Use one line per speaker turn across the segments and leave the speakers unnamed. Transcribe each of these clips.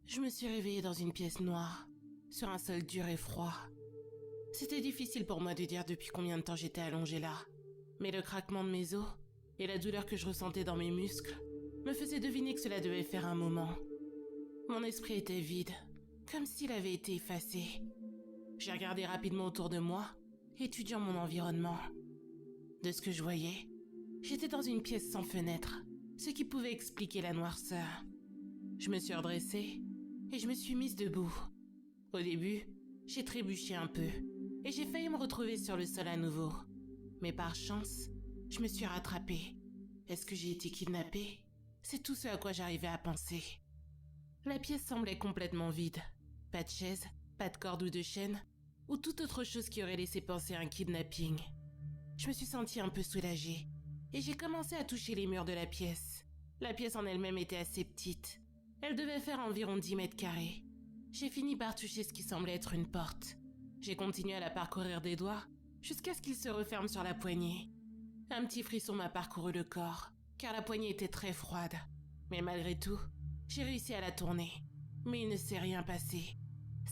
Je me suis réveillée dans une pièce noire, sur un sol dur et froid. C'était difficile pour moi de dire depuis combien de temps j'étais allongée là, mais le craquement de mes os et la douleur que je ressentais dans mes muscles me faisaient deviner que cela devait faire un moment. Mon esprit était vide, comme s'il avait été effacé. J'ai regardé rapidement autour de moi, étudiant mon environnement. De ce que je voyais, j'étais dans une pièce sans fenêtre, ce qui pouvait expliquer la noirceur. Je me suis redressée et je me suis mise debout. Au début, j'ai trébuché un peu et j'ai failli me retrouver sur le sol à nouveau. Mais par chance, je me suis rattrapée. Est-ce que j'ai été kidnappée? C'est tout ce à quoi j'arrivais à penser. La pièce semblait complètement vide. Pas de chaise, pas de corde ou de chaîne, ou toute autre chose qui aurait laissé penser à un kidnapping. Je me suis sentie un peu soulagée et j'ai commencé à toucher les murs de la pièce. La pièce en elle-même était assez petite. Elle devait faire environ 10 mètres carrés. J'ai fini par toucher ce qui semblait être une porte. J'ai continué à la parcourir des doigts jusqu'à ce qu'il se referme sur la poignée. Un petit frisson m'a parcouru le corps, car la poignée était très froide. Mais malgré tout, j'ai réussi à la tourner. Mais il ne s'est rien passé.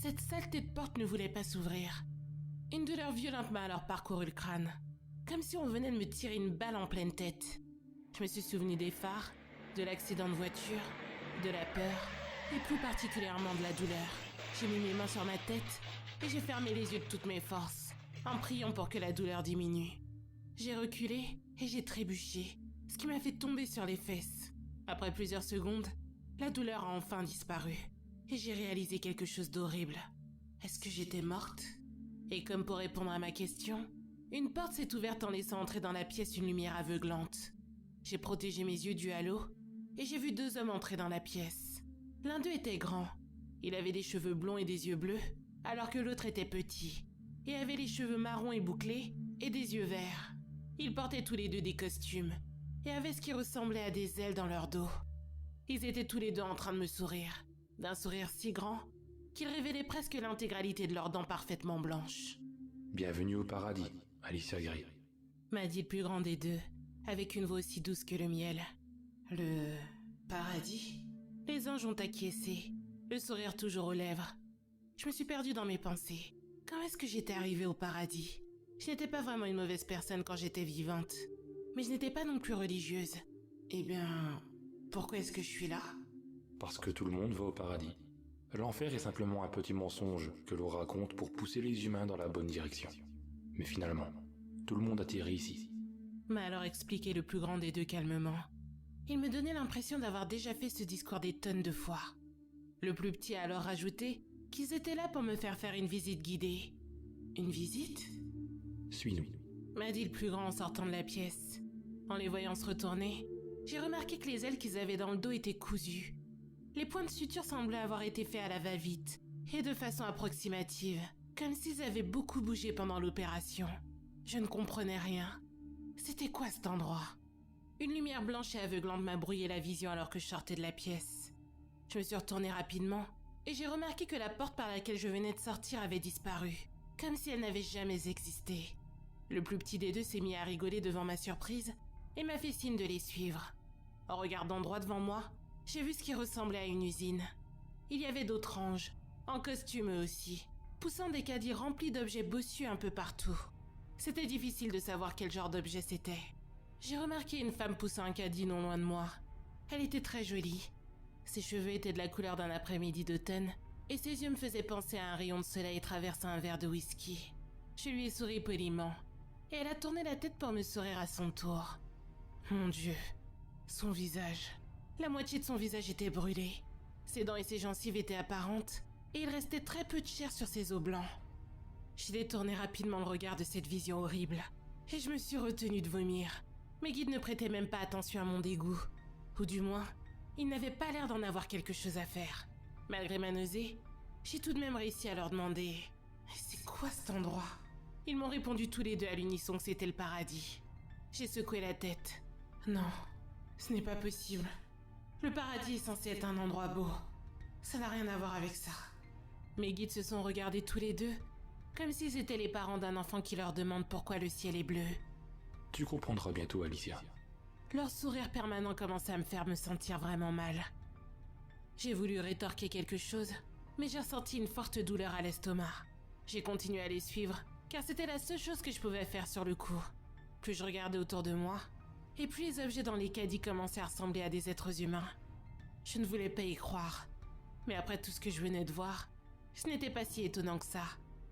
Cette saleté de porte ne voulait pas s'ouvrir. Une douleur violente m'a alors parcouru le crâne, comme si on venait de me tirer une balle en pleine tête. Je me suis souvenu des phares, de l'accident de voiture, de la peur, et plus particulièrement de la douleur. J'ai mis mes mains sur ma tête et j'ai fermé les yeux de toutes mes forces, en priant pour que la douleur diminue. J'ai reculé et j'ai trébuché, ce qui m'a fait tomber sur les fesses. Après plusieurs secondes, la douleur a enfin disparu et j'ai réalisé quelque chose d'horrible. Est-ce que j'étais morte? Et comme pour répondre à ma question, une porte s'est ouverte en laissant entrer dans la pièce une lumière aveuglante. J'ai protégé mes yeux du halo et j'ai vu 2 hommes entrer dans la pièce. L'un d'eux était grand. Il avait des cheveux blonds et des yeux bleus, alors que l'autre était petit et avait les cheveux marrons et bouclés et des yeux verts. Ils portaient tous les deux des costumes et avaient ce qui ressemblait à des ailes dans leur dos. Ils étaient tous les deux en train de me sourire, d'un sourire si grand qu'il révélait presque l'intégralité de leurs dents parfaitement blanches.
Bienvenue au paradis, Alicia Gray,
m'a dit le plus grand des deux, avec une voix aussi douce que le miel. Le paradis? Les anges ont acquiescé, le sourire toujours aux lèvres. Je me suis perdue dans mes pensées. Quand est-ce que j'étais arrivée au paradis? Je n'étais pas vraiment une mauvaise personne quand j'étais vivante, mais je n'étais pas non plus religieuse. Eh bien, pourquoi est-ce que je suis là?
Parce que tout le monde va au paradis. L'enfer est simplement un petit mensonge que l'on raconte pour pousser les humains dans la bonne direction. Mais finalement, tout le monde atterrit ici.
M'a alors expliqué le plus grand des deux calmement. Il me donnait l'impression d'avoir déjà fait ce discours des tonnes de fois. Le plus petit a alors rajouté qu'ils étaient là pour me faire une visite guidée. Une visite?
Suis-nous.
M'a dit le plus grand en sortant de la pièce. En les voyant se retourner, j'ai remarqué que les ailes qu'ils avaient dans le dos étaient cousues. Les points de suture semblaient avoir été faits à la va-vite, et de façon approximative, comme s'ils avaient beaucoup bougé pendant l'opération. Je ne comprenais rien. C'était quoi cet endroit? Une lumière blanche et aveuglante m'a brouillé la vision alors que je sortais de la pièce. Je me suis retournée rapidement, et j'ai remarqué que la porte par laquelle je venais de sortir avait disparu, comme si elle n'avait jamais existé. Le plus petit des deux s'est mis à rigoler devant ma surprise, et m'a fait signe de les suivre. En regardant droit devant moi, j'ai vu ce qui ressemblait à une usine. Il y avait d'autres anges, en costume eux aussi, poussant des caddies remplis d'objets bossus un peu partout. C'était difficile de savoir quel genre d'objet c'était. J'ai remarqué une femme poussant un caddie non loin de moi. Elle était très jolie. Ses cheveux étaient de la couleur d'un après-midi d'automne, et ses yeux me faisaient penser à un rayon de soleil traversant un verre de whisky. Je lui ai souri poliment, et elle a tourné la tête pour me sourire à son tour. Mon Dieu, son visage... La moitié de son visage était brûlée. Ses dents et ses gencives étaient apparentes, et il restait très peu de chair sur ses os blancs. J'ai détourné rapidement le regard de cette vision horrible, et je me suis retenue de vomir. Mes guides ne prêtaient même pas attention à mon dégoût. Ou du moins, ils n'avaient pas l'air d'en avoir quelque chose à faire. Malgré ma nausée, j'ai tout de même réussi à leur demander « C'est quoi cet endroit ?» Ils m'ont répondu tous les deux à l'unisson que c'était le paradis. J'ai secoué la tête. Non, ce n'est pas possible. Le paradis est censé être un endroit beau. Ça n'a rien à voir avec ça. Mes guides se sont regardés tous les deux, comme s'ils étaient les parents d'un enfant qui leur demande pourquoi le ciel est bleu.
Tu comprendras bientôt, Alicia.
Leur sourire permanent commençait à me faire me sentir vraiment mal. J'ai voulu rétorquer quelque chose, mais j'ai ressenti une forte douleur à l'estomac. J'ai continué à les suivre, car c'était la seule chose que je pouvais faire sur le coup. Plus je regardais autour de moi, et plus les objets dans les caddies commençaient à ressembler à des êtres humains. Je ne voulais pas y croire. Mais après tout ce que je venais de voir, ce n'était pas si étonnant que ça.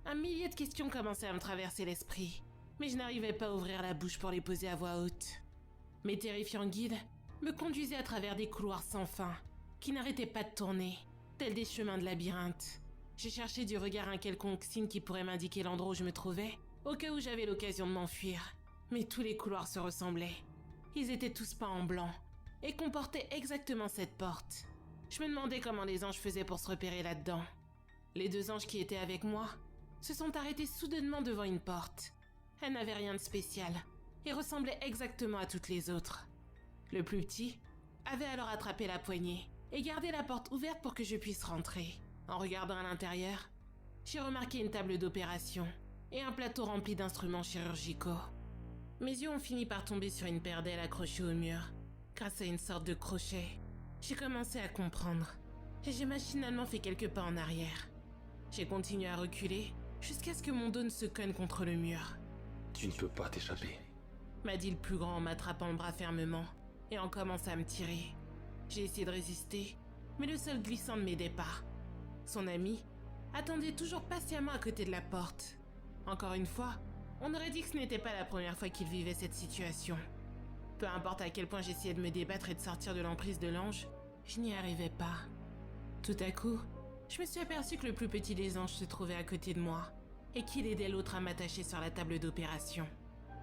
Un millier de questions commençaient à me traverser l'esprit, mais je n'arrivais pas à ouvrir la bouche pour les poser à voix haute. Mes terrifiants guides me conduisaient à travers des couloirs sans fin, qui n'arrêtaient pas de tourner, tels des chemins de labyrinthe. J'ai cherché du regard un quelconque signe qui pourrait m'indiquer l'endroit où je me trouvais, au cas où j'avais l'occasion de m'enfuir. Mais tous les couloirs se ressemblaient. Ils étaient tous peints en blanc, et comportaient exactement cette porte. Je me demandais comment les anges faisaient pour se repérer là-dedans. Les deux anges qui étaient avec moi se sont arrêtés soudainement devant une porte. Elle n'avait rien de spécial, et ressemblait exactement à toutes les autres. Le plus petit avait alors attrapé la poignée et gardé la porte ouverte pour que je puisse rentrer. En regardant à l'intérieur, j'ai remarqué une table d'opération et un plateau rempli d'instruments chirurgicaux. Mes yeux ont fini par tomber sur une paire d'ailes accrochées au mur, grâce à une sorte de crochet. J'ai commencé à comprendre, et j'ai machinalement fait quelques pas en arrière. J'ai continué à reculer, jusqu'à ce que mon dos ne se cogne contre le mur.
Tu ne peux pas t'échapper,
M'a dit le plus grand en m'attrapant le bras fermement, et en commençant à me tirer. J'ai essayé de résister, mais le sol glissant ne m'aidait pas. Son ami attendait toujours patiemment à côté de la porte. Encore une fois, on aurait dit que ce n'était pas la première fois qu'il vivait cette situation. Peu importe à quel point j'essayais de me débattre et de sortir de l'emprise de l'ange, je n'y arrivais pas. Tout à coup, je me suis aperçu que le plus petit des anges se trouvait à côté de moi, et qu'il aidait l'autre à m'attacher sur la table d'opération.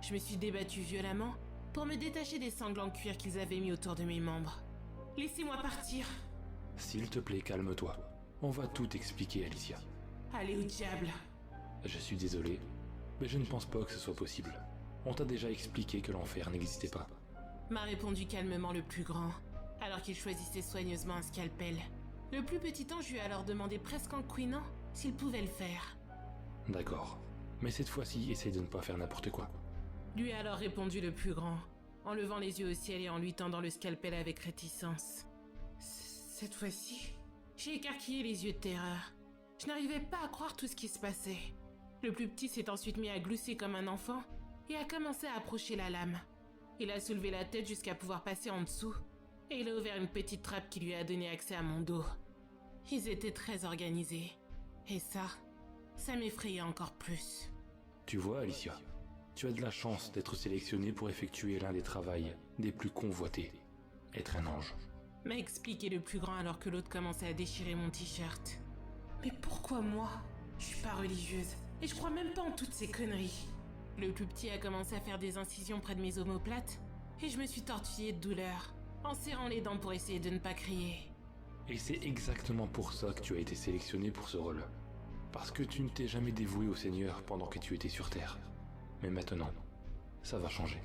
Je me suis débattue violemment pour me détacher des sangles en cuir qu'ils avaient mis autour de mes membres. « Laissez-moi partir !»
S'il te plaît, calme-toi. On va tout expliquer, Alicia.
« Allez au diable !»
Je suis désolé, mais je ne pense pas que ce soit possible. On t'a déjà expliqué que l'enfer n'existait pas.
M'a répondu calmement le plus grand, alors qu'il choisissait soigneusement un scalpel. Le plus petit ange lui a alors demandé presque en couinant s'il pouvait le faire.
D'accord, mais cette fois-ci, essaye de ne pas faire n'importe quoi.
Lui a alors répondu le plus grand, en levant les yeux au ciel et en lui tendant le scalpel avec réticence. Cette fois-ci, j'ai écarquillé les yeux de terreur. Je n'arrivais pas à croire tout ce qui se passait. Le plus petit s'est ensuite mis à glousser comme un enfant et a commencé à approcher la lame. Il a soulevé la tête jusqu'à pouvoir passer en dessous, et il a ouvert une petite trappe qui lui a donné accès à mon dos. Ils étaient très organisés, et ça m'effrayait encore plus.
Tu vois, Alicia, tu as de la chance d'être sélectionnée pour effectuer l'un des travails les plus convoités, être un ange.
M'a expliqué le plus grand alors que l'autre commençait à déchirer mon t-shirt. Mais pourquoi moi? Je suis pas religieuse, et je crois même pas en toutes ces conneries. Le plus petit a commencé à faire des incisions près de mes omoplates, et je me suis tortillée de douleur, en serrant les dents pour essayer de ne pas crier.
Et c'est exactement pour ça que tu as été sélectionné pour ce rôle. Parce que tu ne t'es jamais dévoué au Seigneur pendant que tu étais sur Terre. Mais maintenant, ça va changer.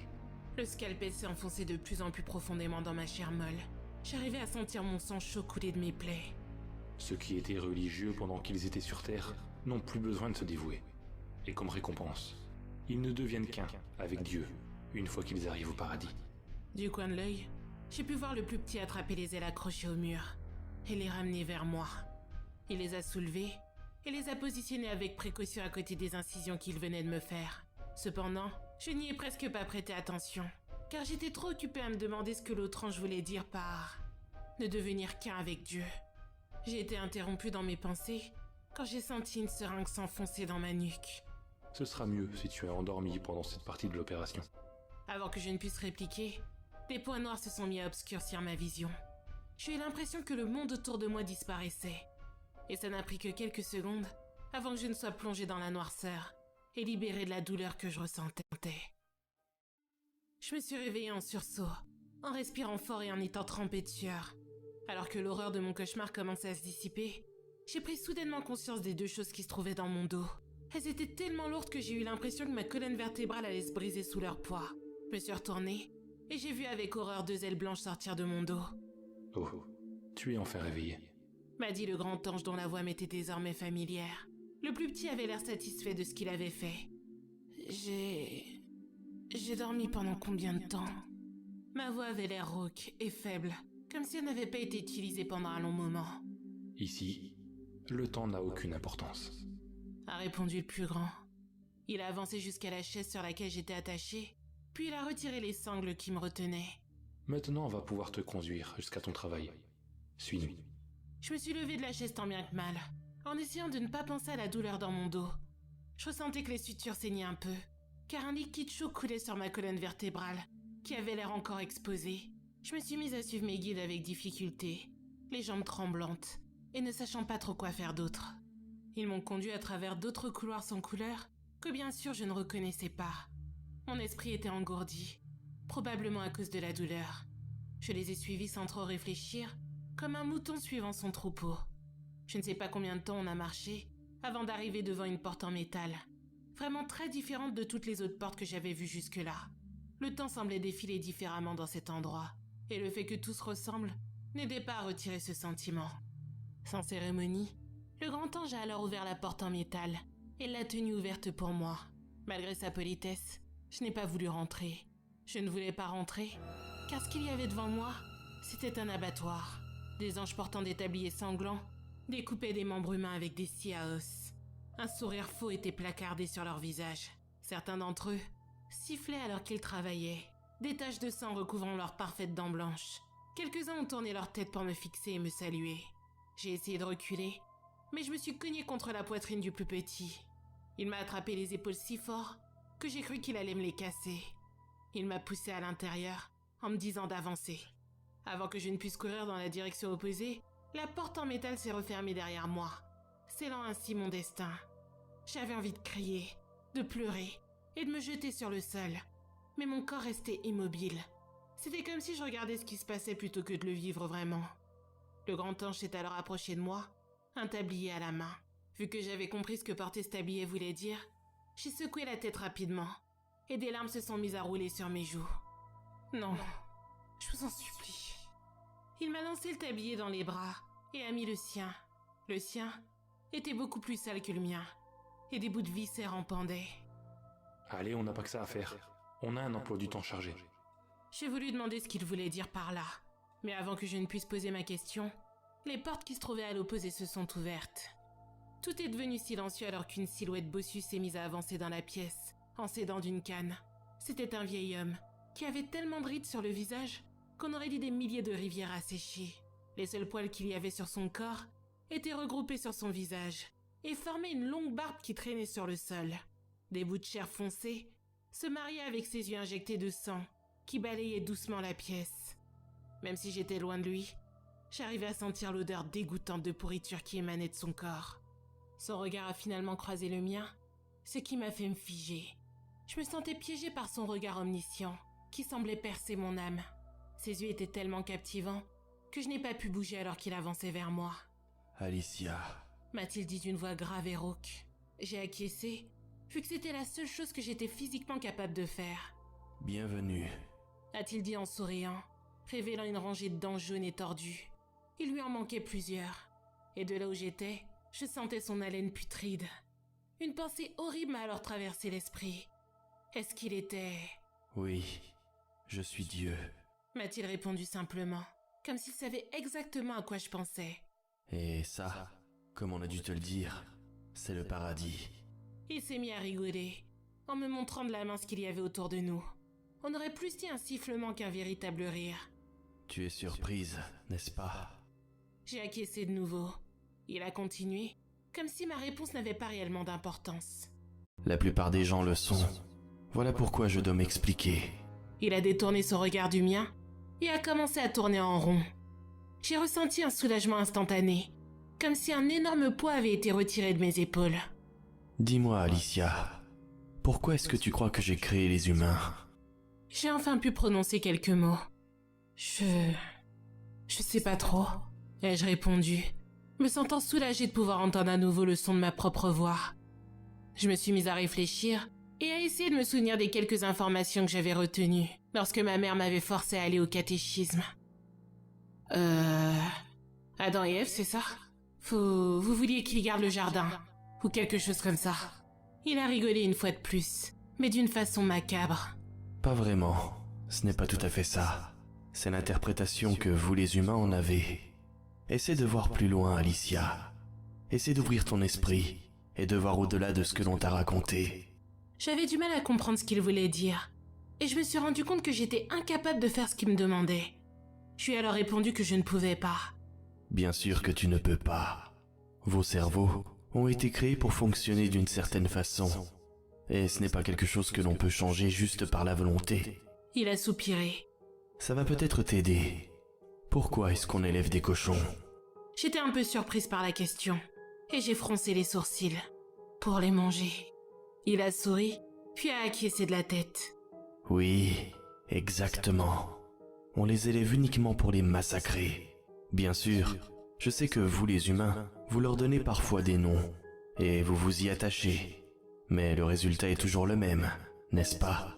Le scalpel s'est enfoncé de plus en plus profondément dans ma chair molle. J'arrivais à sentir mon sang chaud couler de mes plaies.
Ceux qui étaient religieux pendant qu'ils étaient sur Terre n'ont plus besoin de se dévouer. Et comme récompense, ils ne deviennent qu'un avec Dieu, une fois qu'ils arrivent au paradis.
Du coin de l'œil, j'ai pu voir le plus petit attraper les ailes accrochées au mur et les ramener vers moi. Il les a soulevées et les a positionnées avec précaution à côté des incisions qu'il venait de me faire. Cependant, je n'y ai presque pas prêté attention, car j'étais trop occupée à me demander ce que l'autre ange voulait dire par « ne devenir qu'un avec Dieu ». J'ai été interrompue dans mes pensées quand j'ai senti une seringue s'enfoncer dans ma nuque.
Ce sera mieux si tu es endormi pendant cette partie de l'opération.
Avant que je ne puisse répliquer, des points noirs se sont mis à obscurcir ma vision. J'ai eu l'impression que le monde autour de moi disparaissait. Et ça n'a pris que quelques secondes avant que je ne sois plongée dans la noirceur et libérée de la douleur que je ressentais. Je me suis réveillée en sursaut, en respirant fort et en étant trempée de sueur. Alors que l'horreur de mon cauchemar commençait à se dissiper, j'ai pris soudainement conscience des deux choses qui se trouvaient dans mon dos. Elles étaient tellement lourdes que j'ai eu l'impression que ma colonne vertébrale allait se briser sous leur poids. Je me suis retournée et j'ai vu avec horreur deux ailes blanches sortir de mon dos.
Oh, tu es enfin réveillé.
M'a dit le grand ange dont la voix m'était désormais familière. Le plus petit avait l'air satisfait de ce qu'il avait fait. J'ai dormi pendant combien de temps? Ma voix avait l'air rauque et faible, comme si elle n'avait pas été utilisée pendant un long moment.
Ici, le temps n'a aucune importance,
A répondu le plus grand. Il a avancé jusqu'à la chaise sur laquelle j'étais attachée, puis il a retiré les sangles qui me retenaient.
Maintenant, on va pouvoir te conduire jusqu'à ton travail. Suis-nous.
Je me suis levée de la chaise tant bien que mal, en essayant de ne pas penser à la douleur dans mon dos. Je ressentais que les sutures saignaient un peu, car un liquide chaud coulait sur ma colonne vertébrale, qui avait l'air encore exposée. Je me suis mise à suivre mes guides avec difficulté, les jambes tremblantes, et ne sachant pas trop quoi faire d'autre. Ils m'ont conduit à travers d'autres couloirs sans couleur, que bien sûr je ne reconnaissais pas. Mon esprit était engourdi, probablement à cause de la douleur. Je les ai suivis sans trop réfléchir, comme un mouton suivant son troupeau. Je ne sais pas combien de temps on a marché, avant d'arriver devant une porte en métal, vraiment très différente de toutes les autres portes que j'avais vues jusque-là. Le temps semblait défiler différemment dans cet endroit, et le fait que tout se ressemble n'aidait pas à retirer ce sentiment. Sans cérémonie, le grand ange a alors ouvert la porte en métal, et l'a tenue ouverte pour moi. Malgré sa politesse, je n'ai pas voulu rentrer. Je ne voulais pas rentrer, car ce qu'il y avait devant moi, c'était un abattoir. Des anges portant des tabliers sanglants découpaient des membres humains avec des scies à os. Un sourire faux était placardé sur leur visage. Certains d'entre eux sifflaient alors qu'ils travaillaient, des taches de sang recouvrant leurs parfaites dents blanches. Quelques-uns ont tourné leur tête pour me fixer et me saluer. J'ai essayé de reculer, mais je me suis cognée contre la poitrine du plus petit. Il m'a attrapé les épaules si fort que j'ai cru qu'il allait me les casser. Il m'a poussé à l'intérieur en me disant d'avancer. Avant que je ne puisse courir dans la direction opposée, la porte en métal s'est refermée derrière moi, scellant ainsi mon destin. J'avais envie de crier, de pleurer et de me jeter sur le sol, mais mon corps restait immobile. C'était comme si je regardais ce qui se passait plutôt que de le vivre vraiment. Le grand ange s'est alors approché de moi, un tablier à la main. Vu que j'avais compris ce que porter ce tablier voulait dire, j'ai secoué la tête rapidement, et des larmes se sont mises à rouler sur mes joues. Non, je vous en supplie. Il m'a lancé le tablier dans les bras et a mis le sien. Le sien était beaucoup plus sale que le mien, et des bouts de viscères en pendaient.
Allez, on n'a pas que ça à faire. On a un emploi du temps chargé.
J'ai voulu demander ce qu'il voulait dire par là, mais avant que je ne puisse poser ma question, les portes qui se trouvaient à l'opposé se sont ouvertes. Tout est devenu silencieux alors qu'une silhouette bossue s'est mise à avancer dans la pièce, en s'aidant d'une canne. C'était un vieil homme, qui avait tellement de rides sur le visage qu'on aurait dit des milliers de rivières asséchées. Les seuls poils qu'il y avait sur son corps étaient regroupés sur son visage et formaient une longue barbe qui traînait sur le sol. Des bouts de chair foncée se mariaient avec ses yeux injectés de sang qui balayaient doucement la pièce. Même si j'étais loin de lui, j'arrivais à sentir l'odeur dégoûtante de pourriture qui émanait de son corps. Son regard a finalement croisé le mien, ce qui m'a fait me figer. Je me sentais piégée par son regard omniscient, qui semblait percer mon âme. Ses yeux étaient tellement captivants que je n'ai pas pu bouger alors qu'il avançait vers moi.
« Alicia »
m'a-t-il dit d'une voix grave et rauque. J'ai acquiescé, vu que c'était la seule chose que j'étais physiquement capable de faire.
« Bienvenue »
a-t-il dit en souriant, révélant une rangée de dents jaunes et tordues. Il lui en manquait plusieurs, et de là où j'étais, je sentais son haleine putride. Une pensée horrible m'a alors traversé l'esprit. Est-ce qu'il était...
« Oui, je suis Dieu. »
m'a-t-il répondu simplement, comme s'il savait exactement à quoi je pensais.
« Et ça, comme on a dû te le dire, c'est le paradis. »
Il s'est mis à rigoler, en me montrant de la main ce qu'il y avait autour de nous. On aurait plus dit un sifflement qu'un véritable rire.
« Tu es surprise, n'est-ce pas ?»
J'ai acquiescé de nouveau. Il a continué, comme si ma réponse n'avait pas réellement d'importance.
« La plupart des gens le sont. Voilà pourquoi je dois m'expliquer. »
Il a détourné son regard du mien et a commencé à tourner en rond. J'ai ressenti un soulagement instantané, comme si un énorme poids avait été retiré de mes épaules.
« Dis-moi, Alicia, pourquoi est-ce que tu crois que j'ai créé les humains ?»
J'ai enfin pu prononcer quelques mots. Je sais pas trop, ai-je répondu, me sentant soulagée de pouvoir entendre à nouveau le son de ma propre voix. Je me suis mise à réfléchir et à essayer de me souvenir des quelques informations que j'avais retenues lorsque ma mère m'avait forcé à aller au catéchisme. Adam et Ève, c'est ça? Vous vouliez qu'ils gardent le jardin, ou quelque chose comme ça. Il a rigolé une fois de plus, mais d'une façon macabre.
« Pas vraiment, ce n'est pas tout à fait ça. C'est l'interprétation que vous les humains en avez. Essaie de voir plus loin, Alicia. Essaie d'ouvrir ton esprit et de voir au-delà de ce que l'on t'a raconté.
J'avais du mal à comprendre ce qu'il voulait dire. Et je me suis rendu compte que j'étais incapable de faire ce qu'il me demandait. Je lui ai alors répondu que je ne pouvais pas.
Bien sûr que tu ne peux pas. Vos cerveaux ont été créés pour fonctionner d'une certaine façon. Et ce n'est pas quelque chose que l'on peut changer juste par la volonté.
Il a soupiré.
Ça va peut-être t'aider. Pourquoi est-ce qu'on élève des cochons?
J'étais un peu surprise par la question. Et j'ai froncé les sourcils. Pour les manger. Il a souri, puis a acquiescé de la tête.
Oui, exactement. On les élève uniquement pour les massacrer. Bien sûr, je sais que vous les humains, vous leur donnez parfois des noms, et vous vous y attachez. Mais le résultat est toujours le même, n'est-ce pas?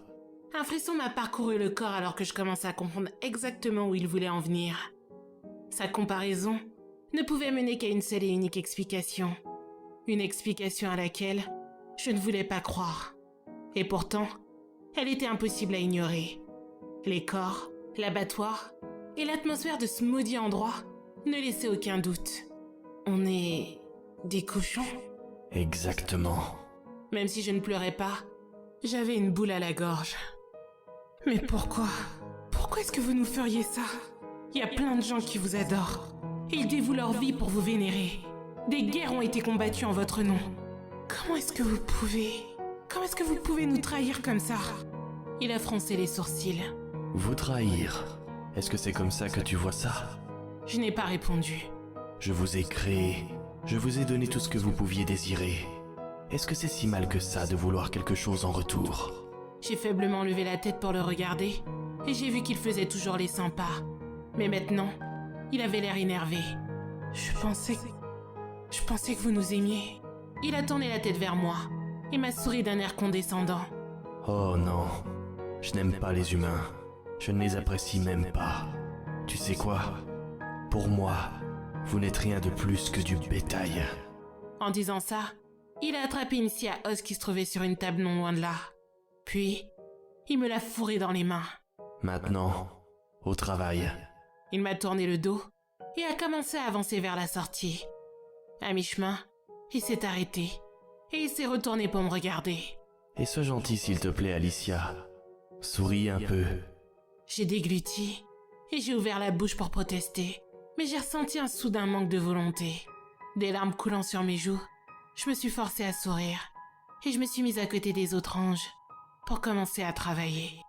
Un frisson m'a parcouru le corps alors que je commençais à comprendre exactement où il voulait en venir. Sa comparaison ne pouvait mener qu'à une seule et unique explication. Une explication à laquelle je ne voulais pas croire. Et pourtant, elle était impossible à ignorer. Les corps, l'abattoir et l'atmosphère de ce maudit endroit ne laissaient aucun doute. On est des cochons?
Exactement.
Même si je ne pleurais pas, j'avais une boule à la gorge. Mais pourquoi? Pourquoi est-ce que vous nous feriez ça? Il y a plein de gens qui vous adorent. Ils dévouent leur vie pour vous vénérer. Des guerres ont été combattues en votre nom. Comment est-ce que vous pouvez... Comment est-ce que vous pouvez nous trahir comme ça? Il a froncé les sourcils.
Vous trahir? Est-ce que c'est comme ça que tu vois ça?
Je n'ai pas répondu.
Je vous ai créé. Je vous ai donné tout ce que vous pouviez désirer. Est-ce que c'est si mal que ça de vouloir quelque chose en retour?
J'ai faiblement levé la tête pour le regarder, et j'ai vu qu'il faisait toujours les 100 pas. Mais maintenant, il avait l'air énervé. Je pensais que vous nous aimiez. Il a tourné la tête vers moi, et m'a souri d'un air condescendant.
Oh non, je n'aime pas les humains. Je ne les apprécie même pas. Tu sais quoi? Pour moi, vous n'êtes rien de plus que du bétail.
En disant ça, il a attrapé une scie à os qui se trouvait sur une table non loin de là. Puis, il me l'a fourré dans les mains.
Maintenant, au travail.
Il m'a tourné le dos et a commencé à avancer vers la sortie. À mi-chemin, il s'est arrêté et il s'est retourné pour me regarder.
Et sois gentil s'il te plaît, Alicia. Souris un peu.
J'ai dégluti et j'ai ouvert la bouche pour protester, mais j'ai ressenti un soudain manque de volonté. Des larmes coulant sur mes joues, je me suis forcée à sourire et je me suis mise à côté des autres anges pour commencer à travailler.